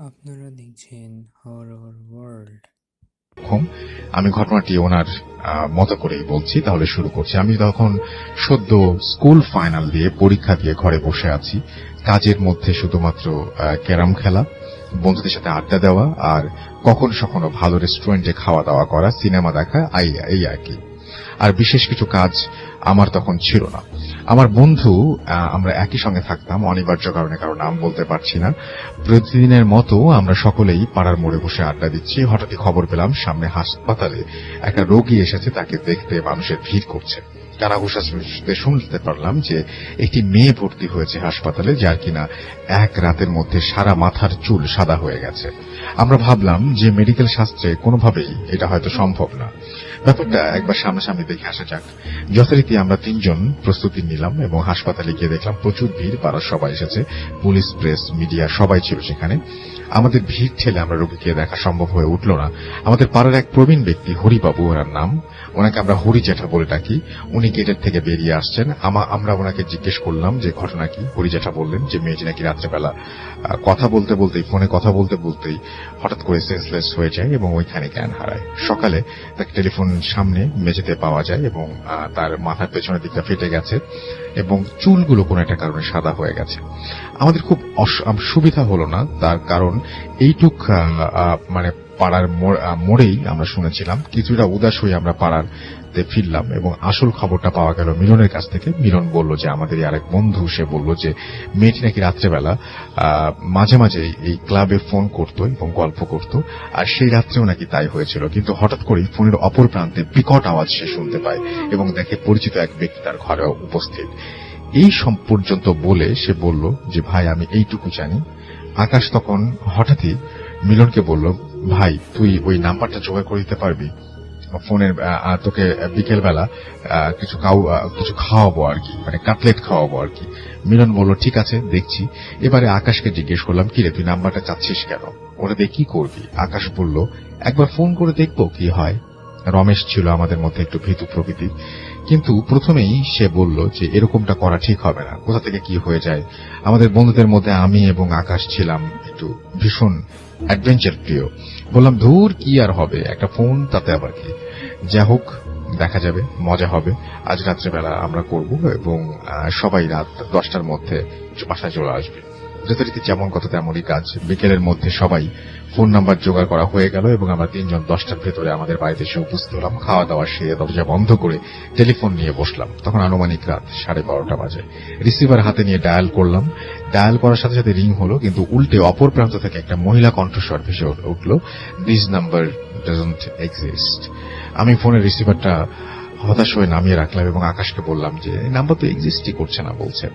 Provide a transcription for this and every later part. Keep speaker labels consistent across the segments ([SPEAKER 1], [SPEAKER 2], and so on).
[SPEAKER 1] আপনারা দেখছেন horror world.
[SPEAKER 2] আমি ঘটনাটি ওনার মতো করেই বলছি, তাহলে শুরু করছি। আমি তখন সদ্য স্কুল ফাইনাল দিয়ে পরীক্ষা দিয়ে ঘরে বসে আছি। কাজের মধ্যে শুধুমাত্র ক্যারাম খেলা, বন্ধুদের সাথে আড্ডা দেওয়া, আর কখনো ভালো রেস্টুরেন্টে খাওয়া দাওয়া করা, সিনেমা দেখা, এই আর কি। আর বিশেষ কিছু কাজ আমার তখন ছিল না। আমার বন্ধু, আমরা একই সঙ্গে থাকতাম, অনিবার্য কারণে কারো নাম বলতে পারছি না। প্রতিদিনের মতো আমরা সকলেই পাড়ার মোড়ে বসে আড্ডা দিচ্ছি। হঠাৎই খবর পেলাম সামনে হাসপাতালে একটা রোগী এসেছে, তাকে দেখতে মানুষের ভিড় করছে। কানাঘুষা শুনতে পারলাম যে একটি মেয়ে ভর্তি হয়েছে হাসপাতালে, যার কিনা এক রাতের মধ্যে সারা মাথার চুল সাদা হয়ে গেছে। আমরা ভাবলাম যে মেডিকেল শাস্ত্রে কোনোভাবেই এটা হয়তো সম্ভব না। ব্যাপারটা একবার সামনাসামনি দেখে আসা যাক। যথারীতি আমরা তিনজন প্রস্তুতি নিলাম এবং হাসপাতালে গিয়ে দেখলাম প্রচুর ভিড়, পাড়ার সবাই এসেছে, পুলিশ, প্রেস, মিডিয়া সবাই ছিল সেখানে। আমাদের ভিড় ঠেলে আমরা রোগীকে দেখা সম্ভব হয়ে উঠল না। আমাদের পাড়ার এক প্রবীণ ব্যক্তি, হরিবাবু ওনার নাম, ওনাকে আমরা হরি জেঠা বলে ডাকি, উনি গেটের থেকে বেরিয়ে আসছেন। আমরা ওনাকে জিজ্ঞেস করলাম যে ঘটনা কি। হরি জেঠা বললেন যে মেয়েটি নাকি রাত্রেবেলা ফোনে কথা বলতে বলতেই হঠাৎ করে সেন্সলেস হয়ে যায় এবং ওইখানে জ্ঞান হারায়। সকালে তাকে টেলিফোন সামনে মেঝেতে পাওয়া যায় এবং তার মাথার পেছনের দিকটা ফেটে গেছে এবং চুলগুলো কোনো একটা কারণে সাদা হয়ে গেছে। আমাদের খুব সুবিধা হলো না, তার কারণ এইটুক মানে পাড়ার মোড়েই আমরা শুনেছিলাম। কিছুটা উদাস হয়ে আমরা পাড়াতে ফিরলাম এবং আসল খবরটা পাওয়া গেল মিলনের কাছ থেকে। মিলন বলল যে আমাদের আরেক বন্ধু, সে বলল যে মেয়েটি নাকি রাত্রেবেলা মাঝে মাঝে এই ক্লাবে ফোন করত এবং গল্প করত, আর সেই রাত্রেও নাকি তাই হয়েছিল। কিন্তু হঠাৎ করেই ফোনের অপর প্রান্তে বিকট আওয়াজ সে শুনতে পায় এবং দেখে পরিচিত এক ব্যক্তি তার ঘরে উপস্থিত। এই পর্যন্ত বলে সে বলল যে ভাই, আমি এইটুকু জানি। আকাশ তখন হঠাৎই মিলনকে বলল, ভাই তুই ওই নাম্বারটা জোগাড় করে দিতে পারবি? ফোনের তোকে বিকেল বেলা কিছু খাওয়াবো আর কি, মানে কাটলেট খাওয়াবো আর কি। মিলন বলল ঠিক আছে, দেখছি। এবারে আকাশকে জিজ্ঞেস করলাম, কিরে তুই নাম্বারটা চাচ্ছিস কেন? ওরা দিয়ে কি করবি? আকাশ বলল, একবার ফোন করে দেখবো কি হয়। রমেশ ছিল আমাদের মধ্যে একটু ভীতু প্রকৃতির, কিন্তু প্রথমেই সে বলল যে এরকমটা করা ঠিক হবে না, কোথা থেকে কি হয়ে যায়। আমাদের বন্ধুদের মধ্যে আমি এবং আকাশ ছিলাম একটু ভীষণ অ্যাডভেঞ্চার প্রিয়। বললাম ধুর, কি আর হবে, একটা ফোন, তাতে আবার কি, যা হোক দেখা যাবে, মজা হবে। আজ রাত্রেবেলা আমরা করব এবং সবাই রাত 10টার মধ্যে বাসায় চলে আসবে। যথারীতি যেমন কথা তেমনই কাজ। বিকেলের মধ্যে সবাই ফোন নাম্বার জোগাড় করা হয়ে গেল এবং আমরা তিনজন 10টার ভেতরে আমাদের বাড়িতে এসে উপস্থিত হলাম। খাওয়া দাওয়া সেরে দরজা বন্ধ করে টেলিফোন নিয়ে বসলাম। তখন আনুমানিক রাত 12:30 বাজে। রিসিভার হাতে নিয়ে ডায়াল করলাম। ডায়াল করার সাথে সাথে রিং হলো, কিন্তু উল্টে অপর প্রান্ত থেকে একটা মহিলা কণ্ঠস্বর ভেসে উঠল, দিস নাম্বার ডাজন্ট এক্সিস্ট। আমি ফোনের রিসিভারটা হতাশ হয়ে নামিয়ে রাখলাম এবং আকাশকে বললাম যে এই নাম্বার তো এক্সিস্টই করছে না বলছে।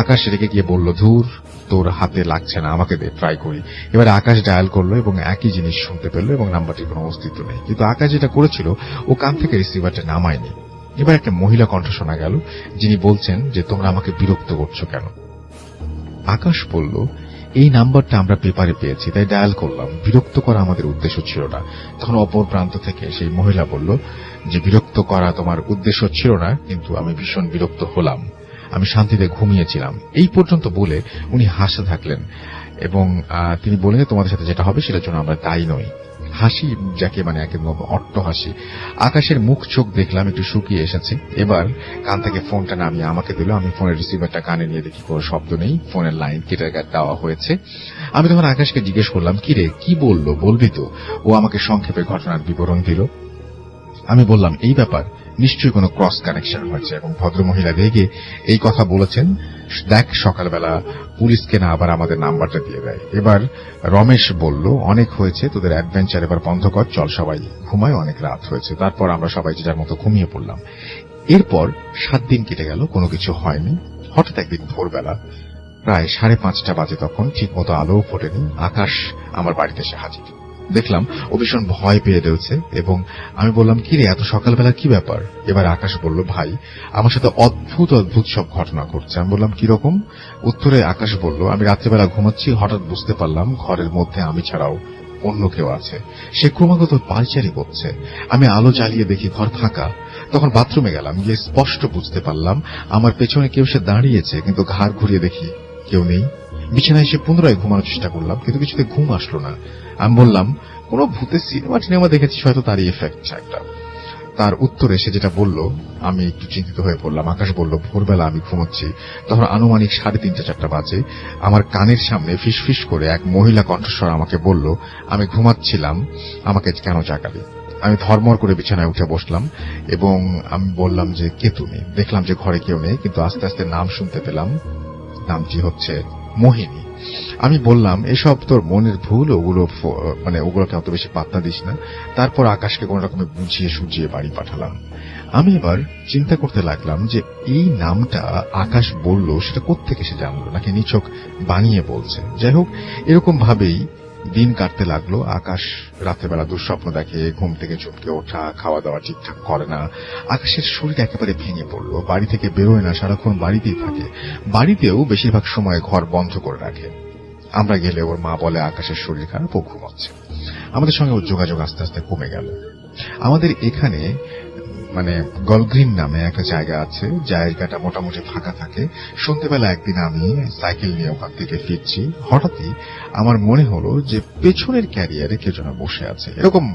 [SPEAKER 2] আকাশ রেখে গিয়ে বলল, ধুর, তোর হাতে লাগছে না, আমাকে দে, ট্রাই করি। এবারে আকাশ ডায়াল করলো এবং একই জিনিস শুনতে পেল এবং নাম্বারটির কোনো অস্তিত্ব নেই। কিন্তু আকাশ যেটা করেছিল, ও কান থেকে রিসিভারটা নামায়নি। এবার একটা মহিলা কণ্ঠ শোনা গেল, যিনি বলছেন যে তোমরা আমাকে বিরক্ত করছো কেন? আকাশ বলল, এই নাম্বারটা আমরা পেপারে পেয়েছি, তাই ডায়াল করলাম, বিরক্ত করা আমাদের উদ্দেশ্য ছিল না। তখন অপর প্রান্ত থেকে সেই মহিলা বলল যে বিরক্ত করা তোমার উদ্দেশ্য ছিল না, কিন্তু আমি ভীষণ বিরক্ত হলাম, আমি শান্তিতে ঘুমিয়েছিলাম। এই পর্যন্ত বলে উনি হাসতে থাকলেন এবং তিনি বললেন তোমাদের সাথে যেটা হবে সেটার জন্য আমরা দায়ী নই। হাসি যাকে মানে একদম অট্ট হাসি। আকাশের মুখ চোখ দেখলাম একটু শুকিয়ে এসেছে। এবার কান থেকে ফোনটা নামিয়ে আমাকে দিল। আমি ফোনের রিসিভারটা কানে নিয়ে দেখি কোনো শব্দ নেই, ফোনের লাইন কেটে দেওয়া হয়েছে। আমি তখন আকাশকে জিজ্ঞেস করলাম, কিরে কি বললো, বলবি তো? ও আমাকে সংক্ষেপে ঘটনার বিবরণ দিল। আমি বললাম, এই ব্যাপার নিশ্চয়ই কোনো ক্রস কানেকশন হয়েছে এবং ভদ্রমহিলা রেগে এই কথা বলেছেন, দেখ সকালবেলা পুলিশকে না আবার আমাদের নাম্বারটা দিয়ে দেয়। এবার রমেশ বলল, অনেক হয়েছে তোদের অ্যাডভেঞ্চার, এবার বন্ধ কর, চল সবাই ঘুমায়, অনেক রাত হয়েছে। তারপর আমরা সবাই যে যার মতো ঘুমিয়ে পড়লাম। এরপর 7 দিন কেটে গেল, কোনো কিছু হয়নি। হঠাৎ একদিন ভোরবেলা প্রায় 5:30 বাজে, তখন ঠিক মতো আলোও ফোটেনি, আকাশ আমার বাড়িতে এসে হাজির। দেখলাম ও ভীষণ ভয় পেয়ে রয়েছে এবং আমি বললাম, কি রে এত সকালবেলা কি ব্যাপার? এবার আকাশ বলল, ভাই আমার সাথে অদ্ভুত অদ্ভুত সব ঘটনা ঘটছে। আমি বললাম, কিরকম? উত্তরে আকাশ বলল, আমি রাত্রেবেলা ঘুমাচ্ছি, হঠাৎ বুঝতে পারলাম ঘরের মধ্যে আমি ছাড়াও অন্য কেউ আছে। সে ক্রমাগত পায়চারি করছে। আমি আলো জ্বালিয়ে দেখি ঘর ফাঁকা। তখন বাথরুমে গেলাম, গিয়ে স্পষ্ট বুঝতে পারলাম আমার পেছনে কেউ সে দাঁড়িয়েছে, কিন্তু ঘাড় ঘুরিয়ে দেখি কেউ নেই। বিছানায় এসে পুনরায় ঘুমানোর চেষ্টা করলাম, কিন্তু কিছুতে ঘুম আসলো না। আমি বললাম, কোনো ভূতের সিনেমা দেখেছিস, হয়তো তারই এফেক্ট একটা। তার উত্তরে সে যেটা বলল, আমি একটু চিন্তিত হয়ে পড়লাম। আকাশ বলল, ভোরবেলা আমি ঘুমোচ্ছি, তখন আনুমানিক 3:30-4টা বাজে। আমার কানের সামনে ফিসফিস করে এক মহিলা কণ্ঠস্বর আমাকে বলল, আমি ঘুমাচ্ছিলাম, আমাকে কেন জাগালি? আমি ধর্মর করে বিছানায় উঠে বসলাম এবং আমি বললাম যে, কে তুমি? দেখলাম যে ঘরে কেউ নেই, কিন্তু আস্তে আস্তে নাম শুনতে পেলাম। নামটি হচ্ছে মোহিনী। আমি বললাম, এসব তোর মনের ভুল, ওগুলোকে অত বেশি পাত্তা দিস না। তারপর আকাশকে কোন রকমে বুঝিয়ে সুঝিয়ে বাড়ি পাঠালাম। আমি এবার চিন্তা করতে লাগলাম যে এই নামটা আকাশ বলল সেটা কোত্থেকে সে জানলো, নাকি নিছক বানিয়ে বলছে। যাই হোক, এরকম ভাবেই দিন কাটতে লাগলো। আকাশ রাত্রেবেলা দুঃস্বপ্ন দেখে, ঘুম থেকে চমকে ওঠা, খাওয়া দাওয়া ঠিকঠাক করে না। আকাশের শরীর একেবারে ভেঙে পড়লো, বাড়ি থেকে বেরোয় না, সারাক্ষণ বাড়িতেই থাকে। বাড়িতেও বেশিরভাগ সময় ঘর বন্ধ করে রাখে। আমরা গেলে ওর মা বলে আকাশের শরীর খারাপ, ও ঘুমাচ্ছে। আমাদের সঙ্গে ওর যোগাযোগ আস্তে আস্তে কমে গেল। আমাদের এখানে গলগ্রিন নামে একটা জায়গা আছে, জায়গাটা মোটামুটি ফাঁকা থাকে। সন্ধ্যেবেলা একদিন আমি সাইকেল নিয়ে ওখান থেকে ফিরছি, হঠাৎই আমার মনে হলো যে পেছনের ক্যারিয়ারে কেউ যেন বসে আছে। এরকম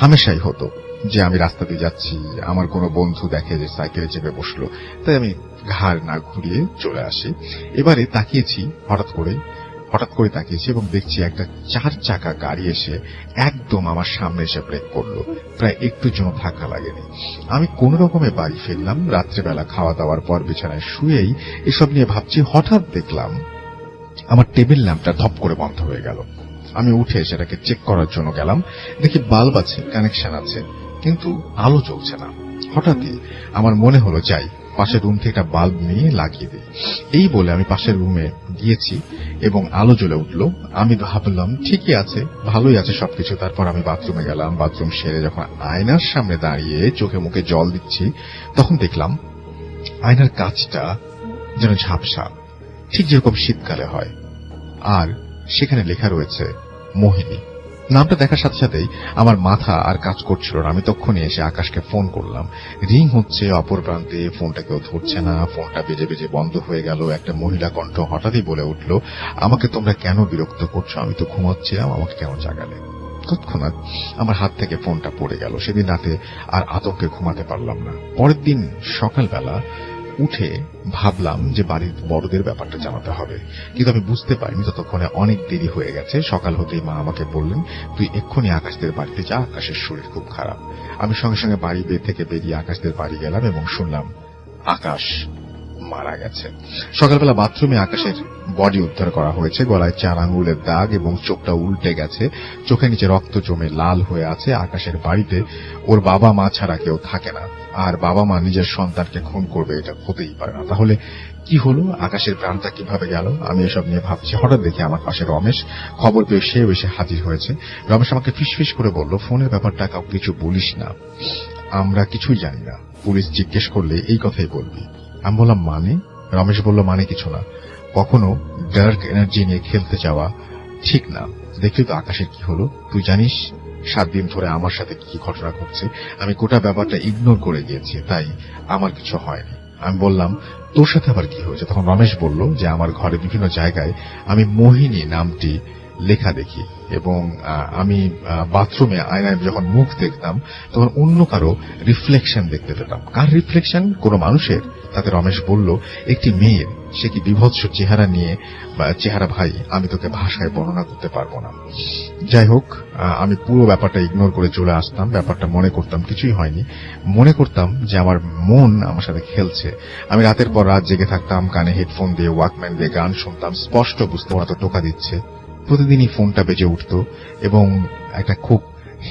[SPEAKER 2] হামেশাই হতো যে আমি রাস্তা দিয়ে যাচ্ছি, আমার কোনো বন্ধু দেখে যে সাইকেলে চেপে বসলো, তাই আমি ঘাড় না ঘুরিয়ে চলে আসি। এবারে তাকিয়েছি, হঠাৎ করে তাকিয়েছি এবং দেখছি একটা 4 চাকা গাড়ি এসে একদম আমার সামনে এসে ব্রেক করলো। প্রায় একটু জন্য ধাক্কা লাগেনি। আমি কোন রকমে বাড়ি ফিরলাম। রাত্রেবেলা খাওয়া দাওয়ার পর বিছানায় শুয়েই এসব নিয়ে ভাবছি, হঠাৎ দেখলাম আমার টেবিল ল্যাম্পটা ধপ করে বন্ধ হয়ে গেল। আমি উঠে সেটাকে চেক করার জন্য গেলাম, দেখি বাল্ব আছে, কানেকশন আছে, কিন্তু আলো জ্বলছে না। হঠাৎই আমার মনে হলো, যাই পাশের রুম থেকে একটা বাল্ব নিয়ে লাগিয়ে দিই। এই বলে আমি পাশের রুমে গিয়েছি এবং আলো জ্বলে উঠল। আমি ভাবলাম ঠিকই আছে, ভালোই আছে সবকিছু। তারপর আমি বাথরুমে গেলাম। বাথরুম সেরে যখন আয়নার সামনে দাঁড়িয়ে চোখে মুখে জল দিচ্ছি, তখন দেখলাম আয়নার কাঁচটা যেন ঝাপসা, ঠিক যেরকম শীতকালে হয়। আর সেখানে লেখা রয়েছে মোহিনী। নামটা দেখার সাথে সাথেই আমার মাথা আর কাজ করছিল না। আমি তখনই এসে আকাশকে ফোন করলাম। রিং হচ্ছে অপর প্রান্তে, ফোনটা কেউ ধরছে না। ফোনটা বেজে বেজে বন্ধ হয়ে গেল। একটা মহিলা কণ্ঠ হঠাৎই বলে উঠল, আমাকে তোমরা কেন বিরক্ত করছো? আমি তো ঘুমাচ্ছিলাম, আমাকে কেন জাগালে? তৎক্ষণাৎ আমার হাত থেকে ফোনটা পড়ে গেল। সেদিন রাতে আর আতঙ্কে ঘুমাতে পারলাম না। পরের দিন সকালবেলা উঠে ভাবলাম যে বাড়ির বড়দের ব্যাপারটা জানাতে হবে, কিন্তু আমি বুঝতে পারিনি ততক্ষণে অনেক দেরি হয়ে গেছে। সকাল হতেই মা আমাকে বললেন, তুই এক্ষুনি আকাশদের বাড়িতে যা, আকাশের শরীর খুব খারাপ। আমি সঙ্গে সঙ্গে বাড়ি থেকে বেরিয়ে আকাশদের বাড়ি গেলাম এবং শুনলাম আকাশ মারা গেছে। সকালবেলা বাথরুমে আকাশের বডি উদ্ধার করা হয়েছে। গলায় 4 আঙ্গুলের দাগ এবং চোখটা উল্টে গেছে, চোখের নিচে রক্ত জমে লাল হয়ে আছে। আকাশের বাড়িতে ওর বাবা মা ছাড়া কেউ থাকে না, আর বাবা মা নিজের সন্তানকে খুন করবে এটা হতেই পারে না। তাহলে কি হলো? আকাশের প্রাণটা কিভাবে গেল? আমি এসব নিয়ে ভাবছি। হঠাৎ দেখি আমার পাশে রমেশ। খবর পেয়ে সেও এসে হাজির হয়েছে। রমেশ আমাকে ফিসফিস করে বলল, ফোনের ব্যাপারটা কাউকে কিছু বলিস না, আমরা কিছুই জানি না। পুলিশ জিজ্ঞেস করলে এই কথাই বলবি। আমি বললাম, মানে? রমেশ বলল, মানে কিছু না, কখনো ডার্ক এনার্জি নিয়ে খেলতে যাওয়া ঠিক না। দেখলি তো আকাশের কি হলো? তুই জানিস 7 দিন ধরে আমার সাথে কি ঘটনা ঘটছে। আমি গোটা ব্যাপারটা ইগনোর করে গিয়েছি, তাই আমার কিছু হয়নি। আমি বললাম, তোর সাথে আবার কি হয়েছে? তখন রমেশ বলল যে আমার ঘরে বিভিন্ন জায়গায় আমি মোহিনী নামটি লেখা দেখি এবং আমি বাথরুমে আয়নায় যখন মুখ দেখতাম তখন অন্য কারো রিফ্লেকশন দেখতে পেতাম। কার রিফ্লেকশন? কোনো মানুষের। তাতে রমেশ বলল, একটি মেয়ের। সে কি বিভৎস চেহারা নিয়ে, চেহারা ভাই আমি তোকে ভাষায় বর্ণনা করতে পারবো না। যাই হোক, আমি পুরো ব্যাপারটা ইগনোর করে চলে আসতাম। ব্যাপারটা মনে করতাম কিছুই হয়নি, মনে করতাম যে আমার মন আমার সাথে খেলছে। আমি রাতের পর রাত জেগে থাকতাম, কানে হেডফোন দিয়ে ওয়াকম্যান দিয়ে গান শুনতাম। স্পষ্ট বুঝতে পারতো টোকা দিচ্ছে। প্রতিদিনই ফোনটা বেজে উঠত এবং একটা খুব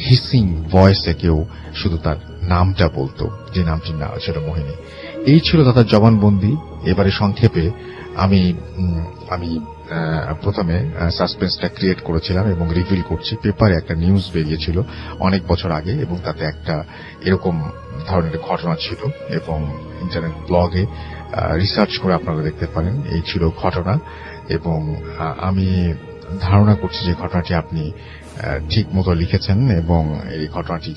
[SPEAKER 2] হিসিং ভয়েসে কেউ শুধু তার নামটা বলতো, যে নামটি না ছিল মোহিনী। এই ছিল দাদার জবানবন্দি। এবারে সংক্ষেপে আমি প্রথমে সাসপেন্সটা ক্রিয়েট করেছিলাম এবং রিভিল করছি। পেপারে একটা নিউজ বেরিয়েছিল অনেক বছর আগে এবং তাতে একটা এরকম ধরনের ঘটনা ছিল এবং ইন্টারনেট ব্লগে রিসার্চ করে আপনারা দেখতে পারেন। এই ছিল ঘটনা এবং আমি ধারণা করছি যে ঘটনাটি আপনি ঠিক মতো লিখেছেন এবং এই ঘটনাটি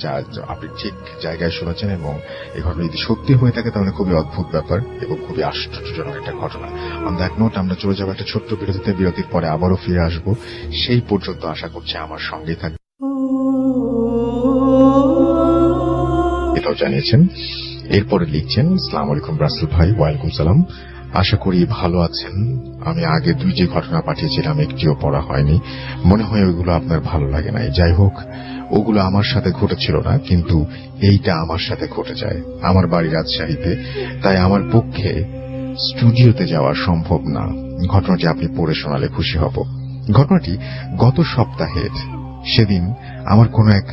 [SPEAKER 2] আপনি ঠিক জায়গায় শুনেছেন, এবং এই ঘটনা যদি সত্যি হয়ে থাকে তাহলে খুবই অদ্ভুত ব্যাপার এবং খুবই আশ্চর্যজনক একটা ঘটনা। অন দ্যাট নোট আমরা চলে যাবো একটা ছোট্ট বিরতিতে। বিরতির পরে আবারও ফিরে আসবো। সেই পর্যন্ত আশা করছি আমার সঙ্গেই থাকবে। এটাও জানিয়েছেন। এরপরে লিখছেন, আসসালামু আলাইকুম রাসেল ভাই। ওয়ালাইকুম সালাম। আশা করি ভালো আছেন। আমি আগে 2 যে ঘটনা পাঠিয়েছিলাম একটিও পড়া হয়নি, মনে হয় ওইগুলো আপনার ভালো লাগে নাই। যাই হোক, ওগুলো আমার সাথে ঘটেছিল না, কিন্তু এইটা আমার সাথে ঘটে যায়। আমার বাড়ি রাজশাহীতে, তাই আমার পক্ষে স্টুডিওতে যাওয়া সম্ভব না। ঘটনাটি আপনি পড়ে শোনালে খুশি হব। ঘটনাটি গত সপ্তাহের। সেদিন আমার কোনো এক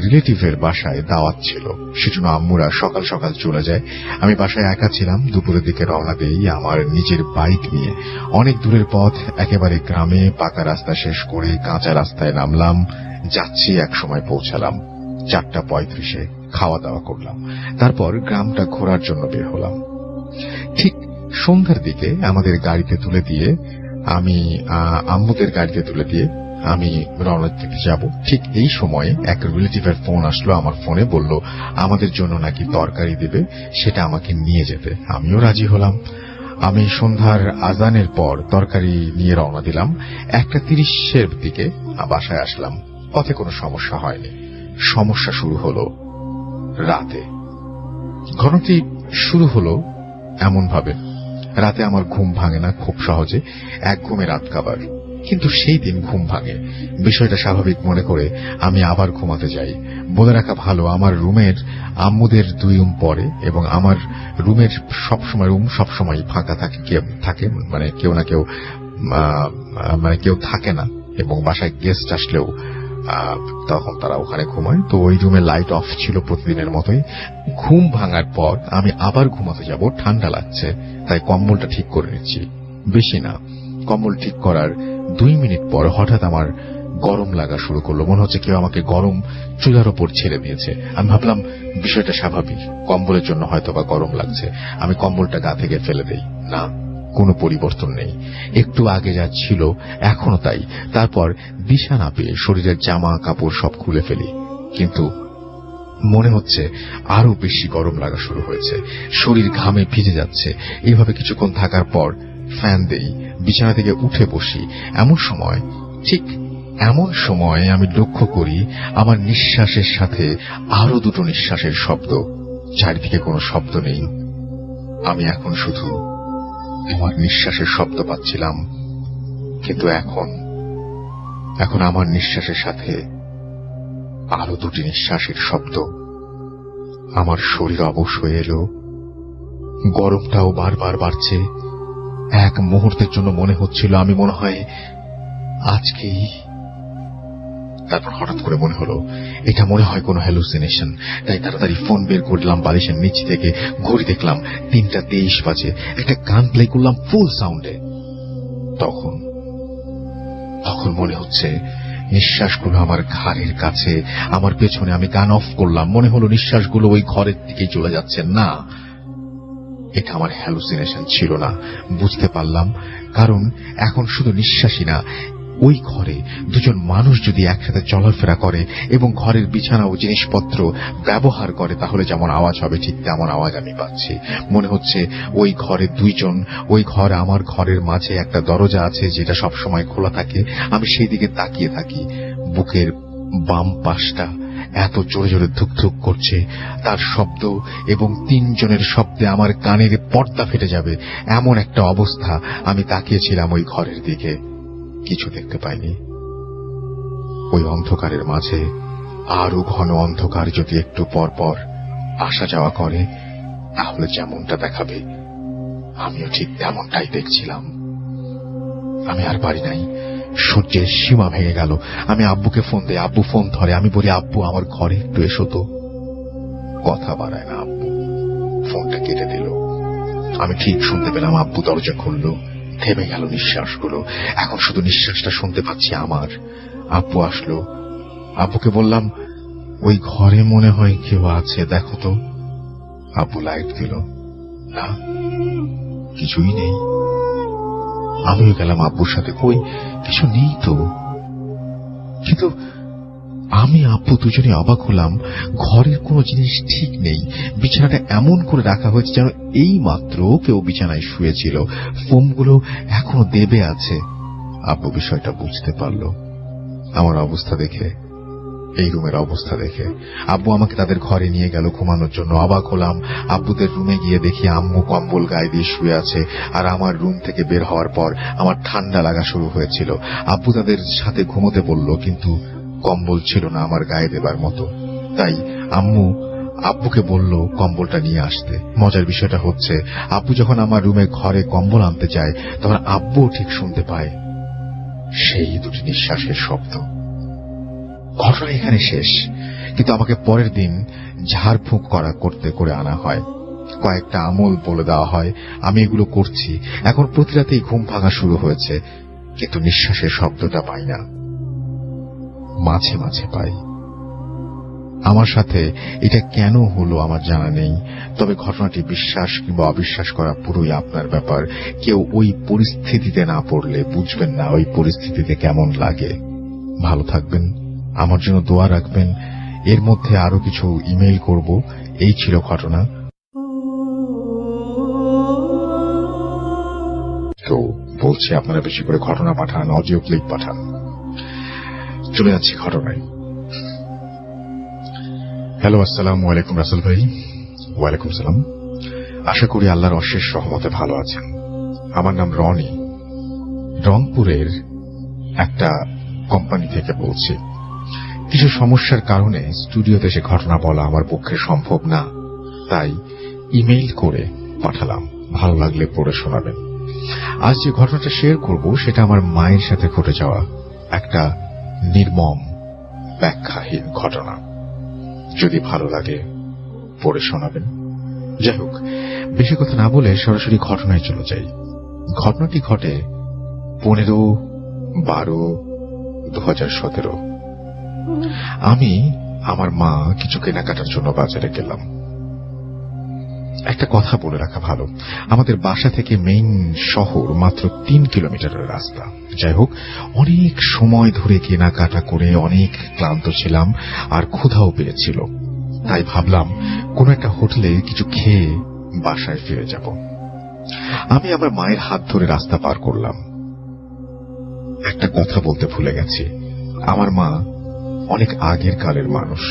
[SPEAKER 2] রিলেটিভের বাসায় দাওয়াত ছিল, সেজন্য আম্মুরা সকাল সকাল চলে যায়। আমি বাসায় একা ছিলাম। দুপুরের দিকে রওনা দেই আমার নিজের বাইক নিয়ে। অনেক দূরের পথ, একেবারে গ্রামে। পাকা রাস্তা শেষ করে কাঁচা রাস্তায় নামলাম। যাচ্ছি, এক সময় পৌঁছালাম 4:35-এ। খাওয়া দাওয়া করলাম, তারপর গ্রামটা ঘোরার জন্য বের হলাম। ঠিক সন্ধ্যার দিকে আমাদের গাড়িতে তুলে দিয়ে আম্মুদের গাড়িতে তুলে দিয়ে আমি রওনা দিতে যাব। ঠিক এই সময়ে এক রিলেটিভের ফোন আসলো আমার ফোনে। বলল আমাদের জন্য নাকি তরকারি দিবে, সেটা আমাকে নিয়ে যেতে। আমিও রাজি হলাম। আমি সন্ধ্যার আজানের পর তরকারি নিয়ে রওনা দিলাম। 1:30-এর দিকে বাসায় আসলাম। পথে কোনো সমস্যা হয়নি। সমস্যা শুরু হলো রাতে। ঘটনাটি শুরু হলো এমন ভাবে, রাতে আমার ঘুম ভাঙে না খুব সহজে, এক ঘুমে রাত কাবার। কিন্তু সেই দিন ঘুম ভাঙে। বিষয়টা স্বাভাবিক মনে করে আমি আবার ঘুমাতে যাই। বলে রাখা ভালো, আমার রুমের আম্মুদের 2 রুম পরে এবং আমার রুমের রুম সবসময় ফাঁকা থাকে, মানে কেউ না কেউ কেউ থাকে না, এবং বাসায় গেস্ট আসলেও তখন তারা ওখানে ঘুমায়। তো ওই রুমে লাইট অফ ছিল প্রতিদিনের মতোই। ঘুম ভাঙার পর আমি আবার ঘুমাতে যাব। ঠান্ডা লাগছে, তাই কম্বলটা ঠিক করে নিচ্ছি। বেশি না, কম্বল ঠিক করার 2 মিনিট পর হঠাৎ আমার গরম লাগা শুরু করলো। মনে হচ্ছে কেউ আমাকে গরম চুলার ওপর ছেড়ে দিয়েছে। আমি ভাবলাম বিষয়টা স্বাভাবিক, কম্বলের জন্য হয়তো বা গরম লাগছে। আমি কম্বলটা গা থেকে ফেলে দেই। না, কোনো পরিবর্তন নেই। একটু আগে যা ছিল এখনো তাই। তারপর বিছানা পেয়ে শরীরের জামা কাপড় সব খুলে ফেলি, কিন্তু মনে হচ্ছে আরো বেশি গরম লাগা শুরু হয়েছে। শরীর ঘামে ভিজে যাচ্ছে। এইভাবে কিছুক্ষণ থাকার পর ফ্যান দেই, বিছানা থেকে উঠে বসি। এমন সময় আমি লক্ষ্য করি আমার নিঃশ্বাসের সাথে আরো 2টো নিঃশ্বাসের শব্দ। চারিদিকে কোনো শব্দ নেই। আমি এখন শুধু আমার নিঃশ্বাসের শব্দ পাচ্ছিলাম, কিন্তু এখন আমার নিঃশ্বাসের সাথে আরো 2টি নিঃশ্বাসের শব্দ। আমার শরীর অবশ হয়ে এলো। গরমটাও বারবার বাড়ছে। এক মুহূর্তের জন্য মনে হচ্ছিল আমি মনে হয় আজকেই। তারপর হঠাৎ করে মনে হলো এটা মনে হয় কোনো হ্যালুসিনেশন। তাই তাড়াতাড়ি ফোন বের করলাম বালিশের নিচ থেকে। ঘড়ি দেখলাম 3:23 বাজে। একটা গান প্লে করলাম ফুল সাউন্ডে। তখন মনে হচ্ছে নিঃশ্বাসগুলো আমার ঘাড়ের কাছে, আমার পেছনে। আমি গান অফ করলাম। মনে হলো নিঃশ্বাসগুলো ওই ঘরের দিকে চলে যাচ্ছে। না, এটা আমার হ্যালুসিনেশন ছিল না। বুঝতে পারলাম, কারণ এখন শুধু নিঃশ্বাসই না, ওই ঘরে 2জন মানুষ যদি একসাথে চলাফেরা করে এবং ঘরের বিছানা ও জিনিসপত্র ব্যবহার করে, তাহলে যেমন আওয়াজ হবে ঠিক তেমন আওয়াজ আমি পাচ্ছি। মনে হচ্ছে ওই ঘরে 2জন। ওই ঘর আমার ঘরের মাঝে একটা দরজা আছে যেটা সবসময় খোলা থাকে। আমি সেই দিকে তাকিয়ে থাকি। বুকের বাম পাশটা এত জোরে জোরে ধুকধুক করছে। তার শব্দ এবং 3 জনের শব্দে আমার কানের পর্দা ফেটে যাবে, এমন একটা অবস্থা। আমি তাকিয়েছিলাম ওই ঘরের দিকে, কিছু দেখতে পাইনি। ওই অন্ধকারের মাঝে আরো ঘন অন্ধকার যদি একটু পর পর আসা যাওয়া করে, তাহলে যেমনটা দেখাবে আমিও ঠিক তেমনটাই দেখছিলাম। আমি আর পারি নাই। সূর্যের সীমা ভেঙে গেল। আমি আব্বুকে ফোন দেই। আব্বু ফোন ধরে। আমি বলি, আব্বু আমার ঘরে একটু এসো তো। কথা বাড়ায় না আব্বু, ফোনটা কেটে দিল। আমি ঠিক শুনতে পেলাম আব্বু দরজা খুলল। থেমে গেল নিঃশ্বাসগুলো। এখন শুধু নিঃশ্বাসটা শুনতে পাচ্ছি আমার। আব্বু আসলো। আব্বুকে বললাম, ওই ঘরে মনে হয় কেউ আছে, দেখো তো। আব্বু লাইট দিল। না, কিছুই নেই। আমিও গেলাম আব্বুর সাথে, কই কিছু নেই তো। কিন্তু আমি আব্বু দুজনে অবাক হলাম, ঘরের কোনো জিনিস ঠিক নেই। বিছানাটা এমন করে রাখা হয়েছে যেন এই মাত্র কেউ বিছানায় শুয়েছিল, ফোমগুলো এখনো দেবে আছে। আব্বু বিষয়টা বুঝতে পারল। আমার অবস্থা দেখে, এই রুমের অবস্থা দেখে আব্বু আমাকে তাদের ঘরে নিয়ে গেল ঘুমানোর জন্য। অবাক হলাম, আব্বুদের রুমে গিয়ে দেখি আম্মু কম্বল গায়ে দিয়ে শুয়ে আছে, আর আমার রুম থেকে বের হওয়ার পর আমার ঠান্ডা লাগা শুরু হয়েছিল। আব্বু তাদের সাথে ঘুমোতে বলল, কিন্তু কম্বল ছিল না আমার গায়ে দেবার মতো। তাই আম্মু আব্বুকে বলল কম্বলটা নিয়ে আসতে। মজার বিষয়টা হচ্ছে, আব্বু যখন আমার রুমে ঘরে কম্বল আনতে যায়, তখন আব্বুও ঠিক শুনতে পায় সেই দুটি নিঃশ্বাসের শব্দ। ঘটনা এখানে শেষ, কিন্তু আমাকে পরের দিন ঝাড়ফুঁক করতে করে আনা হয়। কয়েকটা আমল বলে দেওয়া হয়, আমি এগুলো করছি। এখন প্রতি রাতেই ঘুম ভাঙা শুরু হয়েছে, কিন্তু নিঃশ্বাসের শব্দটা পাই না, মাঝে মাঝে পাই। আমার সাথে এটা কেন হলো আমার জানা নেই, তবে ঘটনাটি বিশ্বাস কিংবা অবিশ্বাস করা পুরোই আপনার ব্যাপার। কেউ ওই পরিস্থিতিতে না পড়লে বুঝবেন না ওই পরিস্থিতিতে কেমন লাগে। ভালো থাকবেন, আমার জন্য দোয়া রাখবেন। এর মধ্যে আরো কিছু ইমেইল করব। এই ছিল ঘটনা। তো বলছি, আপনারা বেশি করে ঘটনা পাঠান, অডিও ক্লিপ পাঠান। চলে যাচ্ছি ঘটনায়। হ্যালো, আসসালামু আলাইকুম রাসেল ভাই। ওয়ালাইকুম সালাম। আশা করি আল্লাহর অশেষ রহমতে ভালো আছেন। আমার নাম রনি, রংপুরের একটা কোম্পানি থেকে বলছি। কিছু সমস্যার কারণে স্টুডিওতে এসে ঘটনা বলা আমার পক্ষে সম্ভব না, তাই ইমেইল করে পাঠালাম। ভালো লাগলে পড়ে শোনাবেন। আজ যে ঘটনাটা শেয়ার করব সেটা আমার মায়ের সাথে ঘটে যাওয়া একটা নির্মম ব্যাখ্যাহীন ঘটনা। যদি ভালো লাগে পড়ে শোনাবেন। যাই হোক, বেশি কথা না বলে সরাসরি ঘটনায় চলে যাই। ঘটনাটি ঘটে 15/12/2017। আমি আমার মা কিছু কেনাকাটার জন্য বাজারে গেলাম। একটা কথা বলে রাখা ভালো, আমাদের বাসা থেকে মেইন শহর মাত্র 3 কিলোমিটারের রাস্তা। যাই হোক, অনেক সময় ধরে কেনাকাটা করে অনেক ক্লান্ত ছিলাম, আর ক্ষুধাও পেয়েছিল। তাই ভাবলাম কোন একটা হোটেলে কিছু খেয়ে বাসায় ফিরে যাব। আমি আমার মায়ের হাত ধরে রাস্তা পার করলাম। একটা কথা বলতে ভুলে গেছি, আমার মা অনেক আগের কালের মানুষ,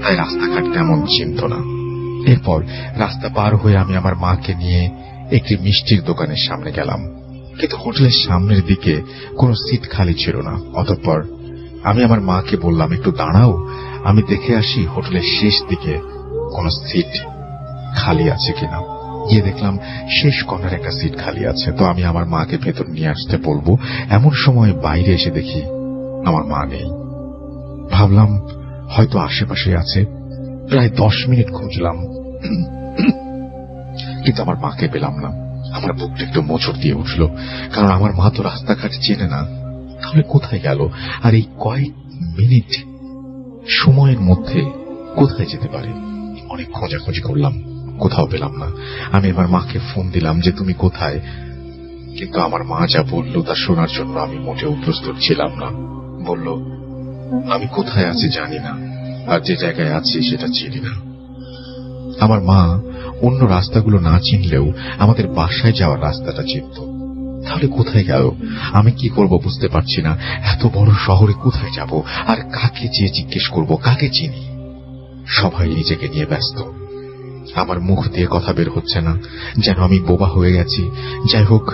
[SPEAKER 2] তাই রাস্তাঘাট তেমন চিনত না। এরপর রাস্তা পার হয়ে আমি আমার মাকে নিয়ে একটি মিষ্টির দোকানের সামনে গেলাম, কিন্তু হোটেলের সামনের দিকে কোনো সিট খালি ছিল না। অতঃপর আমি আমার মাকে বললাম, একটু দাঁড়াও, আমি দেখে আসি হোটেলের শেষ দিকে কোনো সিট খালি আছে কিনা। গিয়ে দেখলাম শেষ কর্নারে একটা সিট খালি আছে। তো আমি আমার মাকে ভেতর নিয়ে আসতে বলবো, এমন সময় বাইরে এসে দেখি আমার মা নেই। ভাবলাম হয়তো আশেপাশে আছে। প্রায় 10 মিনিট খুঁজলাম, কিন্তু আমার মাকে পেলাম না। আমার বুকটা একটু মোচড় দিয়ে উঠল, কারণ আমার মা তো রাস্তাঘাট চেনে না। তাহলে কোথায় গেল? আর এই কয়েক মিনিট সময়ের মধ্যে কোথায় যেতে পারে? অনেক খোঁজাখুঁজি করলাম, কোথাও পেলাম না। আমি এবার মাকে ফোন দিলাম যে তুমি কোথায়, কিন্তু আমার মা যা বলল তা শোনার জন্য আমি মোটেও প্রস্তুত ছিলাম না। বলল, আমি কোথায় আছি জানি না, আর যে জায়গায় আছি সেটা চিনি না। আমার মা অন্য রাস্তাগুলো না চিনলেও আমাদের বাসায় যাওয়ার রাস্তাটা চিনত। তাহলে কোথায় গেল? আমি কি করব বুঝতে পারছি না। এত বড় শহরে কোথায় যাব, আর কাকে যেয়ে জিজ্ঞেস করব, কাকে চিনি? সবাই নিজেকে নিয়ে ব্যস্ত। আমার মুখ দিয়ে কথা বের হচ্ছে না, যেন আমি বোবা হয়ে গেছি। যাই হোক,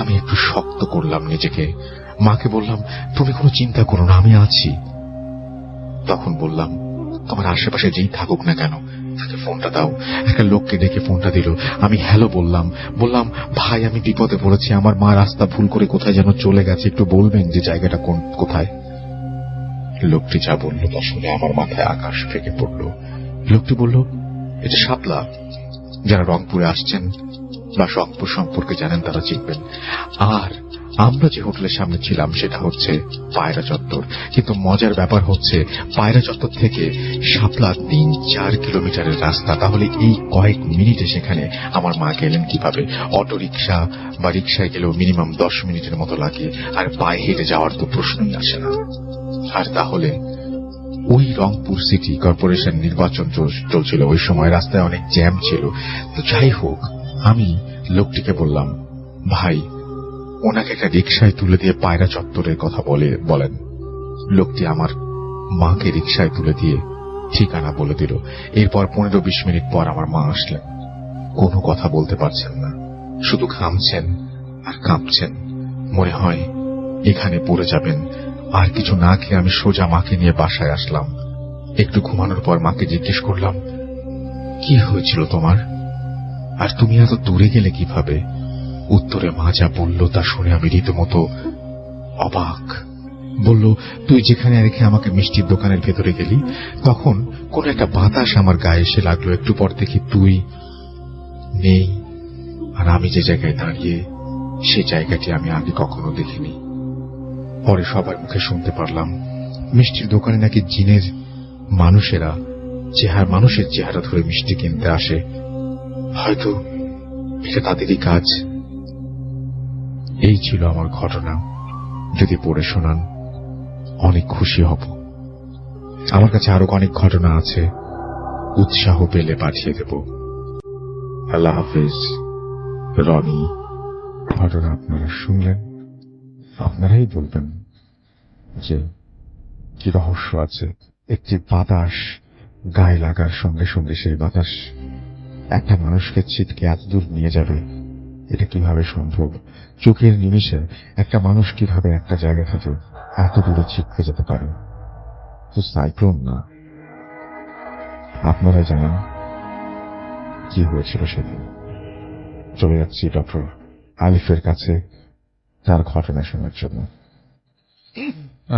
[SPEAKER 2] আমি একটু শক্ত করলাম নিজেকে। মাকে বললাম, তুমি কোনো চিন্তা করো না, আমি আছি। তখন বললাম, তোমার আশেপাশে যেই থাকুক না কেন তাকে ফোনটা দাও। একটা লোককে ডেকে ফোনটা দিল। আমি হ্যালো বললাম, ভাই আমি বিপদে পড়েছি, আমার মা রাস্তা ভুল করে কোথায় যেন চলে গেছে, একটু বলবেন যে জায়গাটা কোথায়? লোকটি যা বলল তা শুনে আমার মাথায় আকাশ ফেটে পড়ল। লোকটি বলল, এটা শাপলা। যারা রংপুরে আসছেন বা রংপুর সম্পর্কে জানেন তারা চিনবেন। আর আমরা যে হোটেলের সামনে ছিলাম সেটা হচ্ছে পায়রা চত্বর, কিন্তু মজার ব্যাপার হচ্ছে পায়রা চত্বর থেকে শাপলা ৩-৪ কিলোমিটারের রাস্তা। তাহলে এই কয়েক মিনিটে সেখানে আমার মা গেলেন কিভাবে? অটো রিক্সা বা রিক্সায় গেলেও মিনিমাম 10 মিনিটের মতো লাগে, আর পায়ে হেঁটে যাওয়ার তো প্রশ্নই আসে না। আর তাহলে ওই রংপুর সিটি কর্পোরেশন নির্বাচন চলছিল, ওই সময় রাস্তায় অনেক জ্যাম ছিল। তো যাই হোক, আমি লোকটিকে বললাম, ভাই ওনাকে একটা রিক্সায় তুলে দিয়ে পায়রা চত্বরের কথা বলেন। লোকটি আমার মাকে রিক্সায় তুলে দিয়ে ঠিকানা বলে দিল। এরপর 15-20 মিনিট পর আমার মা আসলেন। কোনো কথা বলতে পারছেন না, শুধু ঘামছেন আর কাঁপছেন। মনে হয় এখানে পড়ে যাবেন। আর কিছু না খেয়ে আমি সোজা মাকে নিয়ে বাসায় আসলাম। একটু ঘুমানোর পর মাকে জিজ্ঞেস করলাম, কি হয়েছিল তোমার, আর তুমি এত দূরে গেলে কিভাবে? উত্তরে মা যা বলল তা শুনে আমি রীতিমতো অবাক। বলল, তুই যেখানে রেখে আমাকে মিষ্টির দোকানের ভেতরে গেলি, তখন কোন একটা বাতাস আমার গায়ে এসে লাগলো। একটু পর দেখি তুই নেই, আর আমি যে জায়গায় দাঁড়িয়ে, সে জায়গাটি আমি আগে কখনো দেখিনি। পরে সবার মুখে শুনতে পারলাম, মিষ্টির দোকানে নাকি জিনের মানুষের চেহারা ধরে মিষ্টি কিনতে আসে। হয়তো এটা তাদেরই কাজ। এই ছিল আমার ঘটনা। যদি পড়ে শোনান অনেক খুশি হব। আমার কাছে আরো অনেক ঘটনা আছে, উৎসাহ পেলে পাঠিয়ে দেব। আল্লাহ হাফিজ। রনি। ঘটনা আপনারা শুনলেন, আপনারাই বলবেন যে কি রহস্য আছে। একটি বাতাস গায়ে লাগার সঙ্গে সঙ্গে সেই বাতাস একটা মানুষকে ছিটকে এত দূর নিয়ে যাবে, এটা কিভাবে সম্ভব? চোখের নিমিষে একটা মানুষ কিভাবে একটা জায়গা থেকে এত দূরে ছিটকে যেতে পারে? তো সাইক্লোন না। আপনারা জানেন কি হয়েছিল সেদিন। চলে যাচ্ছি ডক্টর আলিফের কাছে তার ঘটনা শোনার জন্য।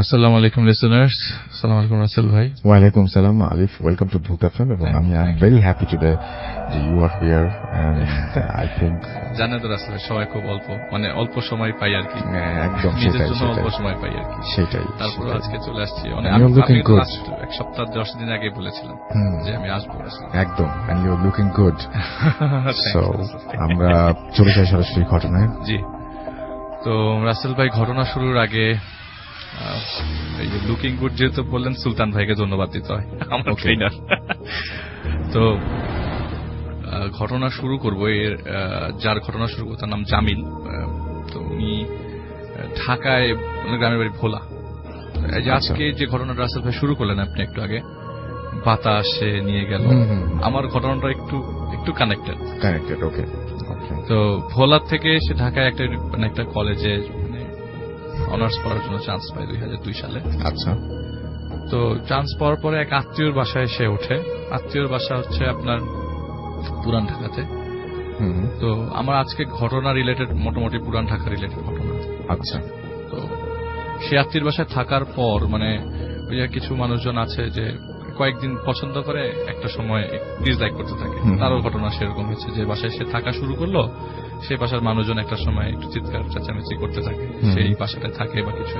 [SPEAKER 3] আসসালামু আলাইকুম লিসেনার্স। আসসালামু আলাইকুম রাসেল ভাই।
[SPEAKER 2] ওয়ালাইকুম সালাম আলিফ, ওয়েলকাম টু ভূত এফএম। এবং আমি I am very happy today যে you are here, and I think
[SPEAKER 3] জানেন তো রাসেল সবাই খুব অল্প সময় পাই আর কি,
[SPEAKER 2] একদম
[SPEAKER 3] নিজের জন্য অল্প সময় পাই আর কি,
[SPEAKER 2] সেটাই।
[SPEAKER 3] তারপর আজকে চলে আসছি।
[SPEAKER 2] আমি
[SPEAKER 3] এক সপ্তাহ 10 দিন আগে বলেছিলাম যে আমি আসবো।
[SPEAKER 2] একদম, and you are looking good. So আমরা চলে যাই সরাসরি ঘটনায়।
[SPEAKER 3] জি, তো রাসেল ভাই ঘটনা শুরুর আগে এই যে লুকিং গুড যেহেতু বললেন, সুলতান ভাইকে ধন্যবাদ দিতে হয়, আমার ট্রেনার। তো ঘটনা শুরু করবো, যার ঘটনা শুরু করবো তার নাম জামিল। তো উনি ঢাকায়, গ্রামের বাড়ি ভোলা। এই যে আজকে যে ঘটনাটা রাসেল ভাই শুরু করলেন আপনি একটু আগে, বাতাসে নিয়ে গেল, আমার ঘটনাটা একটু কানেক্টেড।
[SPEAKER 2] ওকে।
[SPEAKER 3] তো ভোলা থেকে সে ঢাকায় একটা কলেজে অনার্স পড়ার জন্য চান্স পায় 2002 সালে।
[SPEAKER 2] আচ্ছা।
[SPEAKER 3] তো চান্স পাওয়ার পরে এক আত্মীয়র বাসায় সে ওঠে। আত্মীয়র বাসা হচ্ছে আপনার পুরান ঢাকাতে। তো আমার আজকে ঘটনা রিলেটেড মোটামুটি পুরান ঢাকা রিলেটেড ঘটনা।
[SPEAKER 2] আচ্ছা।
[SPEAKER 3] তো সে আত্মীয়র বাসায় থাকার পর ওই যে কিছু মানুষজন আছে যে কয়েকদিন পছন্দ করে, একটা সময় ডিসলাইক করতে থাকে। তারও ঘটনা সেরকম হয়েছে যে বাসায় সে থাকা শুরু করলো, সেই বাসার মানুষজন একটা সময় একটু চিৎকার চেঁচামেচি করতে থাকে, সেই বাসাটায় থাকে বা কিছু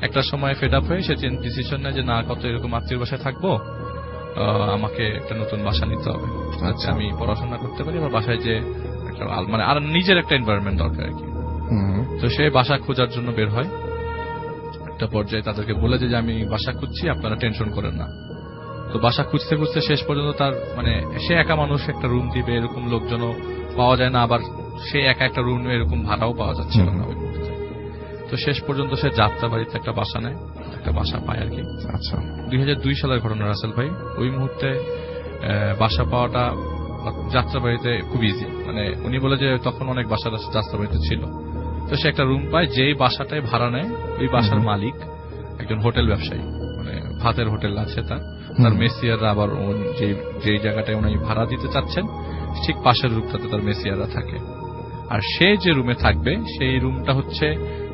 [SPEAKER 3] একটা সময় ফেড আপ হয়ে সে ডিসিশন নেয় যে না, কত এরকম আত্মীয় বাসায় থাকবো, আমাকে একটা নতুন বাসা নিতে হবে। আচ্ছা, আমি পড়াশোনা করতে পারি, আমার বাসায় যে একটা আর নিজের একটা এনভায়রনমেন্ট দরকার আর কি। তো সে বাসা খোঁজার জন্য বের হয়। একটা পর্যায়ে তাদেরকে বলে যে আমি বাসা খুঁজছি, আপনারা টেনশন করেন না। তো বাসা খুঁজতে খুঁজতে শেষ পর্যন্ত তার সে একা মানুষ, একটা রুম দিবে এরকম লোকজনও পাওয়া যায় না, আবার সে একা একটা রুম এরকম ভাড়াও পাওয়া যাচ্ছিল না ওই মুহূর্তে। তো শেষ পর্যন্ত সে যাত্রাবাড়িতে একটা বাসা পায় আর কি।
[SPEAKER 2] আচ্ছা।
[SPEAKER 3] 2002 সালের ঘটনা রাসেল ভাই। ওই মুহূর্তে বাসা পাওয়াটা যাত্রাবাড়িতে খুব ইজি। উনি বলে যে তখন অনেক বাসা যাত্রাবাড়িতে ছিল। তো সে একটা রুম পায়, যেই বাসাটায় ভাড়া নেয় ওই বাসার মালিক একজন হোটেল ব্যবসায়ী, ভাতের হোটেল আছে তার মেসিয়াররা আবার যেই জায়গাটায় উনি ভাড়া দিতে চাচ্ছেন ঠিক পাশের রুমটাতে তার মেসিয়াররা থাকে। আর সে যে রুমে থাকবে সেই রুমটা হচ্ছে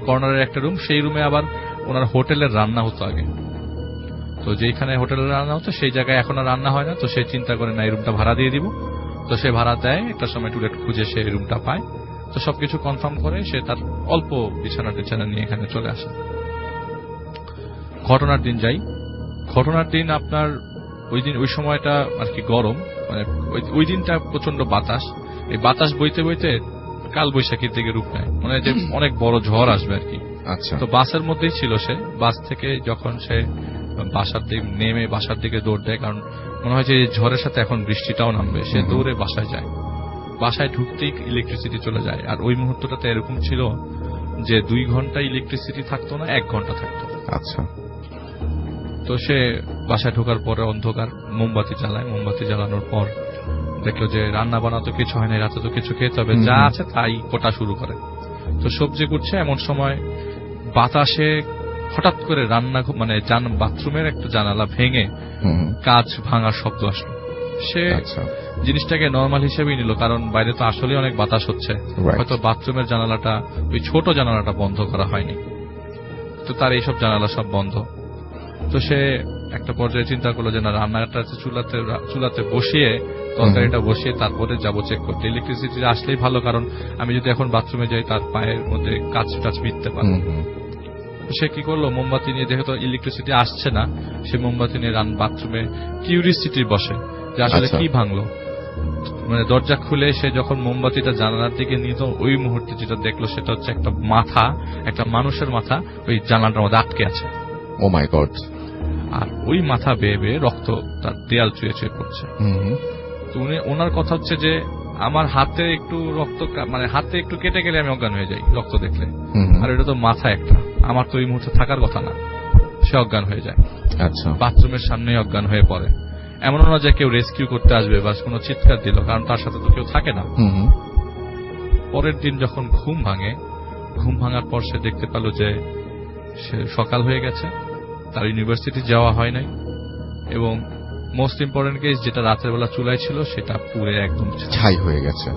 [SPEAKER 3] কর্নারের একটা রুম। সেই রুমে আবার ওনার হোটেলের রান্না হতো আগে। তো যেখানে হোটেলের রান্না হতো সেই জায়গায় এখন আর রান্না হয় না। তো সে চিন্তা করে না, এই রুমটা ভাড়া দিয়ে দিব। তো সে ভাড়া দেয়, একটা সময় টুলেট খুঁজে সে রুমটা পায়। তো সবকিছু কনফার্ম করে সে তার অল্প বিছানা নিয়ে এখানে চলে আসে। ঘটনার দিন যাই। ঘটনার দিন আপনার ওই সময়টা আর কি গরম, মানে ওই দিনটা প্রচন্ড বাতাস। এই বাতাস বইতে বইতে কাল বৈশাখীর দিকে রূপ নেয়, মানে যে অনেক বড় ঝড় আসবে আর কি।
[SPEAKER 2] আচ্ছা।
[SPEAKER 3] তো বাসের মধ্যেই ছিল সে। বাস থেকে যখন সে বাসার দিকে নেমে বাসার দিকে দৌড় দেয়, কারণ মনে হয় যে ঝড়ের সাথে এখন বৃষ্টিটাও নামবে, সে দৌড়ে বাসায় যায়। বাসায় ঢুকতেই ইলেকট্রিসিটি চলে যায়। আর ওই মুহূর্তটাতে এরকম ছিল যে 2 ঘন্টা ইলেকট্রিসিটি থাকতো না, 1 ঘন্টা থাকতো।
[SPEAKER 2] আচ্ছা।
[SPEAKER 3] তো সে বাসায় ঢোকার পরে অন্ধকার, মোমবাতি জ্বালায়। মোমবাতি জ্বালানোর পর দেখলো যে রান্না বান্না তো কিছু হয় না, রাতে তো কিছু খেতে হবে, যা আছে তাই কোটা শুরু করে। তো সবজি কুটছে, এমন সময় বাতাসে হঠাৎ করে মানে বাথরুমের একটা জানালা ভেঙে কাঁচ ভাঙার শব্দ আসলো। সে জিনিসটাকে নর্মাল হিসেবেই নিল, কারণ বাইরে তো আসলে অনেক বাতাস হচ্ছে, হয়তো বাথরুমের জানালাটা, ওই ছোট জানালাটা বন্ধ করা হয়নি, তো তার এইসব জানালা সব বন্ধ। তো সে একটা পর্যায়ে চিন্তা করলো যে না, রান্নাটা চুলাতে বসিয়ে, তরকারিটা বসিয়ে তারপরে যাবো চেক করতে। ইলেকট্রিসিটি আসলেই ভালো, কারণ আমি যদি এখন বাথরুমে যাই তার পায়ের মধ্যে কাঁচ টাচ মিটতে পারে। সে কি করলো, মোমবাতি নিয়ে, যেহেতু ইলেকট্রিসিটি আসছে না, সে মোমবাতি নিয়ে বাথরুমে কিউরিসিটি বসে যে আসলে কি ভাঙলো। মানে দরজা খুলে সে যখন মোমবাতিটা জানালার দিকে নিত, ওই মুহূর্তে যেটা দেখলো সেটা হচ্ছে একটা মাথা, একটা মানুষের মাথা ওই জানালাটার মধ্যে আটকে আছে।
[SPEAKER 2] ও মাই গড।
[SPEAKER 3] আর ওই মাথা বেয়ে বেয়ে রক্ত তার দেয়াল চুয়ে চুয়ে পড়ছে। তো ওনার কথা হচ্ছে যে আমার হাতে একটু রক্ত, মানে হাতে একটু কেটে গেলে আমি অজ্ঞান হয়ে যাই রক্ত দেখলে, আর এটা তো মাথা একটা, আমার তো এই মুহূর্তে থাকার কথা না। সে অজ্ঞান হয়ে যায়।
[SPEAKER 2] আচ্ছা।
[SPEAKER 3] বাথরুমের সামনেই অজ্ঞান হয়ে পড়ে। এমনও না যে কেউ রেস্কিউ করতে আসবে বা কোনো চিৎকার দিল, কারণ তার সাথে তো কেউ থাকে না। পরের দিন যখন ঘুম ভাঙে, ঘুম ভাঙার পর সে দেখতে পেল যে সে সকাল হয়ে গেছে, তার ইউনিভার্সিটি যাওয়া হয় নাই, এবং মোস্ট ইম্পর্টেন্ট কেস, যেটা রাতের বেলা চুলায় ছিল সেটা পুরো একদম
[SPEAKER 2] ছাই হয়ে গেছে।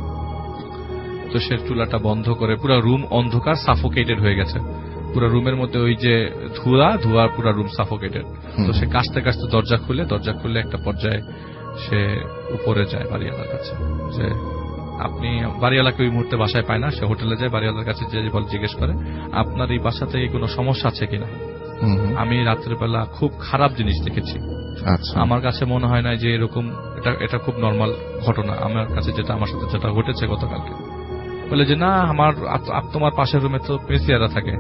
[SPEAKER 3] তো সে চুলাটা বন্ধ করে, পুরো রুম অন্ধকার, সাফোকেটেড হয়ে গেছে। পুরো রুমের মধ্যে ওই যে ধোঁয়া পুরো রুম সাফোকেটেড। তো সে কাঁচতে কাঁচতে দরজা খুলে একটা পর্যায়ে সে উপরে যায় বাড়িওয়ালার কাছে, যে আপনি, বাড়িওয়ালাকে ওই মুহূর্তে বাসায় পায় না, সে হোটেলে যায়। বাড়িওয়ালার কাছে যে জিজ্ঞেস করে আপনার এই বাসাতে কোনো সমস্যা আছে কিনা, আমি রাতের বেলা খুব খারাপ জিনিস দেখেছি। আমার কাছে মনে হয় না যে এরকম, এটা খুব নর্মাল ঘটনা আমার কাছে, যেটা আমার সাথে যেটা ঘটেছে গতকালকে। বলে যে না, তোমার পাশের রুমে তো মেসিয়ারা থাকে।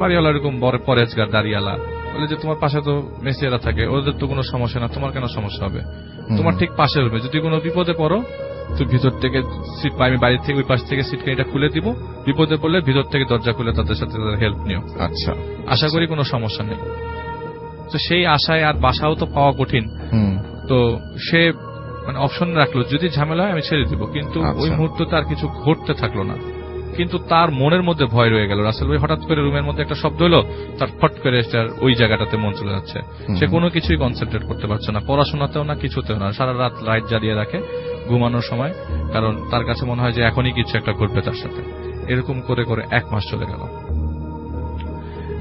[SPEAKER 3] বাড়িওয়ালা এরকম পরেজগার দাঁড়িয়ালা, বলে যে তোমার পাশে তো মেসিয়ারা থাকে, ওদের তো কোনো সমস্যা না, তোমার কেন সমস্যা হবে? তোমার ঠিক পাশের রুমে যদি কোনো বিপদে পড়ো, তো ভিতর থেকে সিট, আমি বাড়ির থেকে ওই পাশ থেকে সিটকানিটা খুলে দিব, বিপদে পড়লে ভিতর থেকে দরজা খুলে তাদের সাথে হেল্প নিও। আচ্ছা, আশা করি কোনো সমস্যা নেই। তো সেই আশায়, আর বাসাও তো পাওয়া কঠিন, তো সে মানে অপশন রাখলো যদি ঝামেলা হয় আমি ছেড়ে দিব, কিন্তু ওই মুহূর্তে তার কিছু ঘটতে থাকলো না। কিন্তু তার মনের মধ্যে ভয় রয়ে গেল। রাসেল ভাই হঠাৎ করে রুমের মধ্যে একটা শব্দ হলো, তার ফট করে ওই জায়গাটাতে মন চলে যাচ্ছে। সে কোনো কিছুই কনসেন্ট্রেট করতে পারছে না, পড়াশোনাতেও না, কিছুতেও না। সারা রাত লাইট জ্বালিয়ে রাখে ঘুমানোর সময়, কারণ তার কাছে মনে হয় যে এখনই কিছু একটা ঘটবে তার সাথে। এরকম করে করে 1 মাস চলে গেল।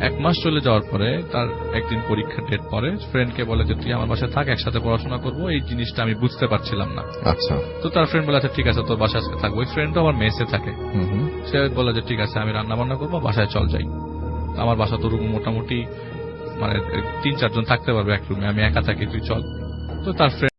[SPEAKER 3] 1 মাস চলে যাওয়ার পরে তার একদিন পরীক্ষার ডেট পরে, ফ্রেন্ডকে বলে যে তুই আমার বাসায় থাক, একসাথে পড়াশোনা করবো। এই জিনিসটা আমি বুঝতে পারছিলাম না। আচ্ছা। তো তার ফ্রেন্ড বলে আচ্ছা ঠিক আছে, তোর বাসায় আজকে থাকবো। ওই ফ্রেন্ডও আমার মেসে থাকে। সে বলে যে ঠিক আছে, আমি রান্না বান্না করবো, বাসায় চল যাই। আমার বাসা তো রুম মোটামুটি মানে 3-4 জন থাকতে পারবে এক রুমে, আমি একা থাকি, তুই চল। তো তার ফ্রেন্ড